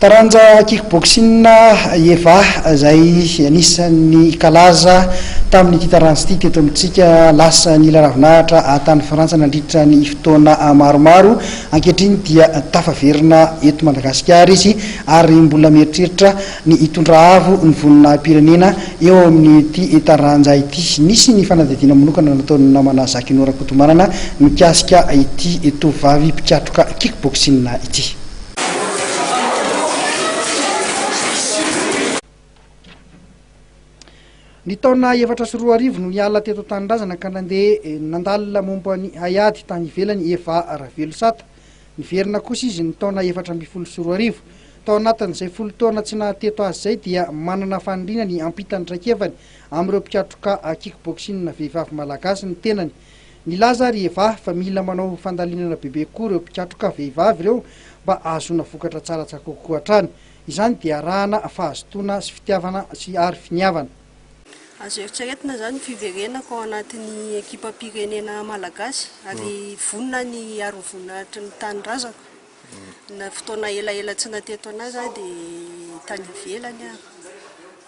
Taranja kickboxing eva zay anisan'ny kalaza tamin'ity taranja ity teto amitsika lasa ny ravinahitra tany Frantsa nandritra ny fotoana maromaro. Ankehitriny dia tafaverina eto Madagasikara izy ary mbola mieritreritra ny hitondra avo ny voninahim-pirenena eo amin'ity taranja ity. Nisy ny fanadihadiana manokana nataon'ny namana Zakinora Kotomanana mikasika ity tovovavy mpikiatroka kickboxing ity. Ny taona 2024 no niala teto Tanindrazana ka nandeha nandalina momba ny haiady tany ivelany Eva Ravelosata. Niverina kosa izy ny taona 2024. Tao anatin'izay 10 taona tsy nahateto azy zay dia manana faniriana ny ampitany raikevany amin'ireo mpikiatroka kickboxing vehivavy malagasy ny tenany. Nilaza ry Eva fa mila manao fandalinana bebe koa ireo mpikiatroka vehivavy ireo mba ahazoana vokatra tsara kokoa hatrany. Izany dia arahana fahazotoana sy fitiavana sy ary finiavana. Azo eritreretina zany fiverenako ao anatin'ny ekipam-pirenena malagasy ary vonina ny aro voninahitry ny tanindrazako. Na fotoana elaela tsy nateto anazy dia tany ivelany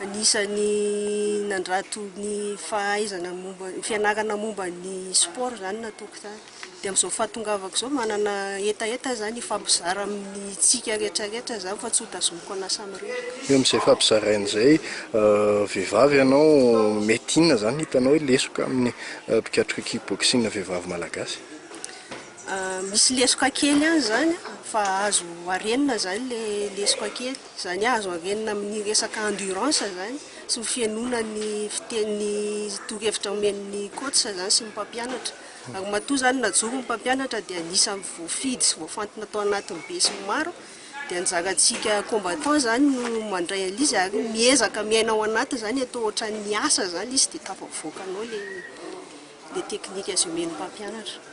anisany nandrato ny fahaizana momba fianarana momba ny sport zany nataoko tany. Dia amin'izao fahatongavako zao manana etaeta zany fampizara amin'ny tsika rehetrarehetra zany fa tsy ho tazomiko anasa amin'ireo. Eo amin'izay fampizarain'izay vehivavy ianao mety inona zany hitanao lesoka amin'ny mpikiatroka kickboxing vehivavy malagasy? Misy lesoka kely ihany zany fa azo arenina zany le lesoka kely. Zany azo arenina amin'ny resaka endurance zany sy ny fianona ny fiteny torohevitra omen'ny coach zany sy ny mpampianatra. Ary matoa zany najoro ny mpampianatra dia anisan'ny voafidy sy voafantina tao anatin'ny be sy maro dia anjarantsika combattant zany no mandray an'izy ary miezaka miaina ao anaty zany atao ohatran'ny asa zany izy dia tafavoakanao le teknika azo omen'ny mpampianatra.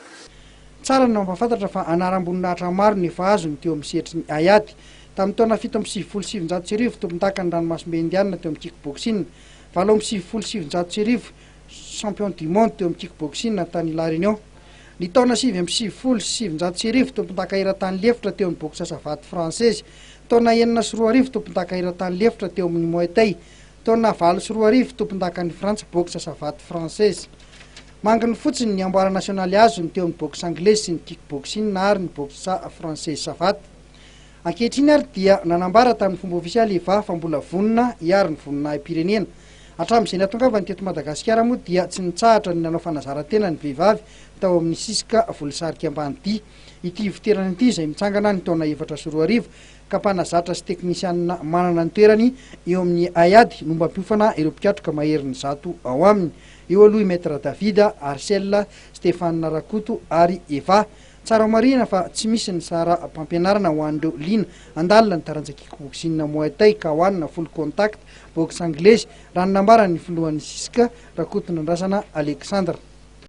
Tsara ny mampafantatra fa anaram-boninahitra maro ny efa azony teo amin'ny sehatry ny haiady. Tamin'ny taona 777 tompon-daka ny ranomasimbe indianina teo amin'ny kickboxing, 777 champion du monde teo amin'ny kickboxing tany La Réunion. Ny taona 777 tompon-daka eran-tany lefitra teo amin'ny boxe savate française, taona 9 tompon-daka eran-tany lefitra teo amin'ny Muay Thai, taona 9 tompon-daka ny Frantsa boxe savate française. Mangany fotsiny ny amboara nasionaly azo ny teo amin'ny boxe anglaise sy ny kickboxing ary ny boxe française savate. Ankehitriny ary dia nanambara tamin'ny fomba ofisialy Eva fa mbola vonina hiaro ny voninahim-pirenena. Hatramin'izay natongavany teto Madagasikara moa dia tsy nitsahatra ny nanao fanazarantena ny vehivavy tao amin'ny sisika volisarika ambany ity. Ity iviterana ity izay mitsangana ny taona 2024 ka mpanazatra sy teknisianina manana ny toerany eo amin'ny haiady no mampiofana ireo mpikiatroka maherin'ny zato ao aminy. Eo aloha Maître Davida, Arcel, Stéphane Rakoto ary Eva. Tsara marina fa tsy misy ny sara mpampianarana ho an'ireo lina andalina ny taranja kickboxing Muay Thai ka hoanina full contact boxe anglaise raha nanambara ny filohan'ny sisika Rakoto Nandrasana Alexandre.